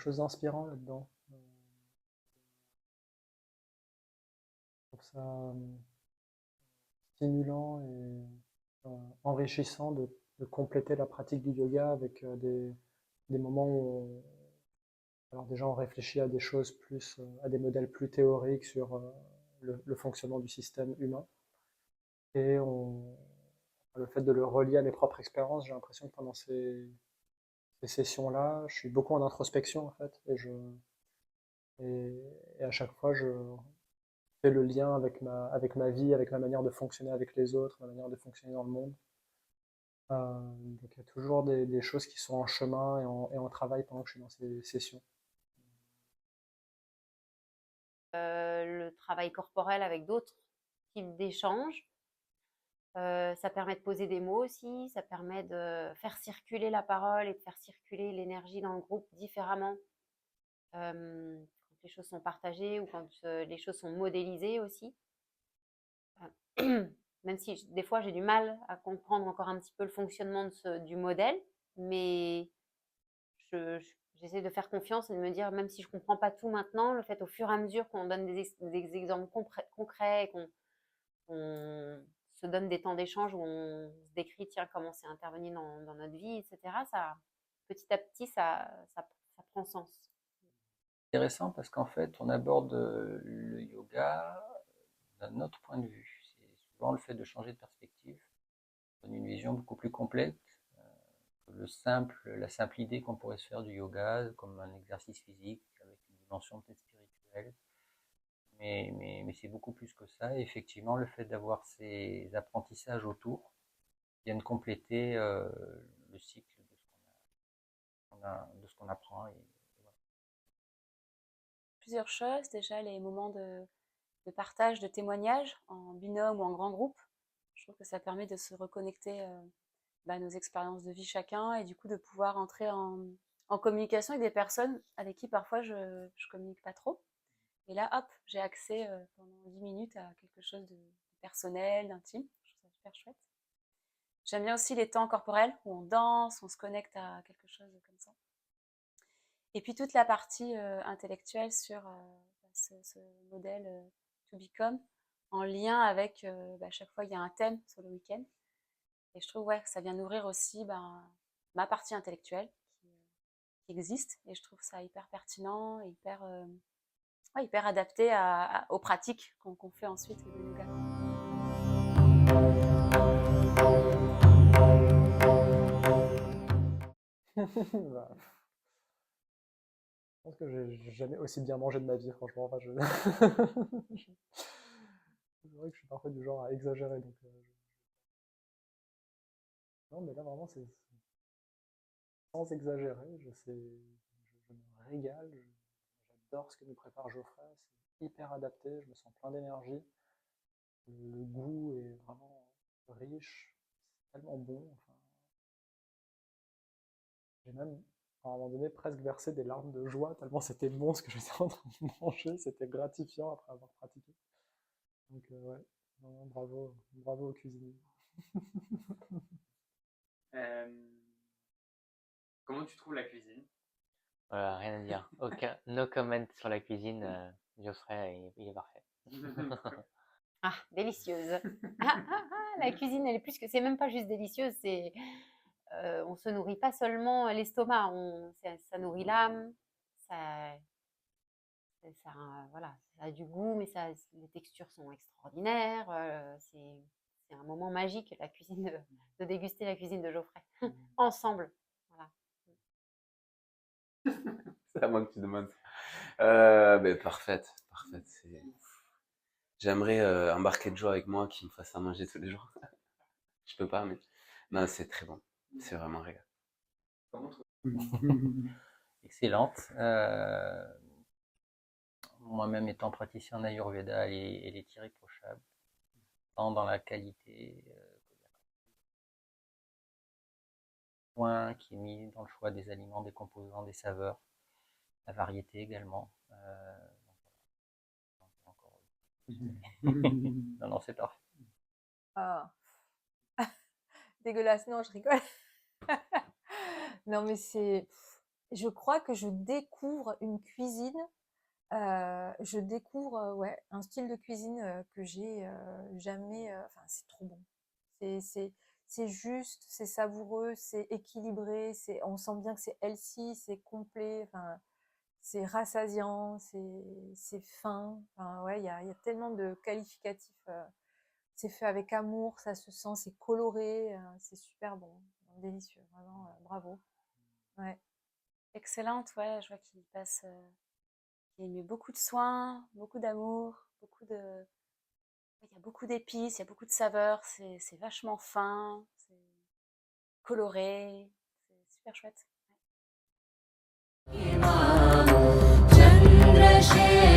chose d'inspirant là-dedans. Je trouve ça stimulant et enrichissant de compléter la pratique du yoga avec des moments où alors déjà on réfléchit à des choses plus, à des modèles plus théoriques sur le fonctionnement du système humain. Et le fait de le relier à mes propres expériences, j'ai l'impression que pendant ces sessions-là, je suis beaucoup en introspection en fait, et, et à chaque fois je fais le lien avec ma vie, avec ma manière de fonctionner avec les autres, ma manière de fonctionner dans le monde. Donc il y a toujours des choses qui sont en chemin et en travail pendant que je suis dans ces sessions. Le travail corporel avec d'autres types d'échanges. Ça permet de poser des mots aussi, ça permet de faire circuler la parole et de faire circuler l'énergie dans le groupe différemment quand les choses sont partagées ou quand les choses sont modélisées aussi. Même si des fois j'ai du mal à comprendre encore un petit peu le fonctionnement du modèle, mais j'essaie de faire confiance et de me dire, même si je ne comprends pas tout maintenant, le fait au fur et à mesure qu'on donne des exemples concrets, qu'on se donne des temps d'échange où on se décrit, tiens, comment c'est intervenu dans notre vie, etc., ça, petit à petit, ça prend sens. Intéressant parce qu'en fait, on aborde le yoga d'un autre point de vue. C'est souvent le fait de changer de perspective, donne une vision beaucoup plus complète que la simple idée qu'on pourrait se faire du yoga comme un exercice physique avec une dimension peut-être spirituelle. Mais c'est beaucoup plus que ça. Et effectivement, le fait d'avoir ces apprentissages autour viennent compléter le cycle de ce qu'on apprend. Voilà. Plusieurs choses. Déjà, les moments de partage, de témoignage en binôme ou en grand groupe. Je trouve que ça permet de se reconnecter à nos expériences de vie chacun et du coup de pouvoir entrer en communication avec des personnes avec qui parfois je ne communique pas trop. Et là, hop, j'ai accès pendant 10 minutes à quelque chose de personnel, d'intime. Je trouve ça super chouette. J'aime bien aussi les temps corporels où on danse, on se connecte à quelque chose comme ça. Et puis toute la partie intellectuelle sur ce modèle to become en lien avec chaque fois il y a un thème sur le week-end. Et je trouve que ça vient nourrir aussi ma partie intellectuelle qui existe. Et je trouve ça hyper pertinent et hyper adapté aux pratiques qu'on fait ensuite de yoga. Bah, je pense que j'ai jamais aussi bien mangé de ma vie, franchement. Enfin, c'est vrai que je suis parfois du genre à exagérer. Donc, non, mais là, vraiment, c'est sans exagérer. Je me régale. J'adore ce que nous prépare Geoffrey. C'est hyper adapté. Je me sens plein d'énergie. Le goût est vraiment riche. C'est tellement bon. Enfin, j'ai même, à un moment donné, presque versé des larmes de joie, tellement c'était bon ce que j'étais en train de manger. C'était gratifiant après avoir pratiqué. Donc, ouais, vraiment, bravo, bravo aux cuisiniers. Comment tu trouves la cuisine? Rien à dire. No comment sur la cuisine. Geoffrey, il est parfait. Ah, délicieuse. La cuisine, elle est plus que, c'est même pas juste délicieuse, on se nourrit pas seulement l'estomac, ça nourrit l'âme, ça, voilà, ça a du goût, mais les textures sont extraordinaires. C'est un moment magique, la cuisine de déguster la cuisine de Geoffrey ensemble. Voilà. C'est à moi que tu demandes. Parfaite, parfaite. J'aimerais embarquer Joe avec moi qui me fasse à manger tous les jours. Je peux pas, mais non, c'est très bon. C'est vraiment un régal. Excellente. Moi-même étant praticien en Ayurveda, elle est irréprochable, tant dans la qualité point qui est mis dans le choix des aliments, des composants, des saveurs, la variété également. Encore... non, c'est parfait. Ah. Dégueulasse, non, je rigole. Non, mais c'est je crois que je découvre une cuisine, je découvre ouais, un style de cuisine que j'ai jamais. Enfin, c'est trop bon. C'est juste, c'est savoureux, c'est équilibré, on sent bien que c'est healthy, c'est complet, enfin, c'est rassasiant, c'est fin. Enfin, ouais, il y a tellement de qualificatifs. C'est fait avec amour, ça se sent, c'est coloré, c'est super bon, délicieux, vraiment, bravo. Ouais. Excellente, ouais, je vois qu'il met beaucoup de soin, beaucoup d'amour, il y a beaucoup d'épices, il y a beaucoup de saveurs, c'est vachement fin, c'est coloré, c'est super chouette. Chandrashekhar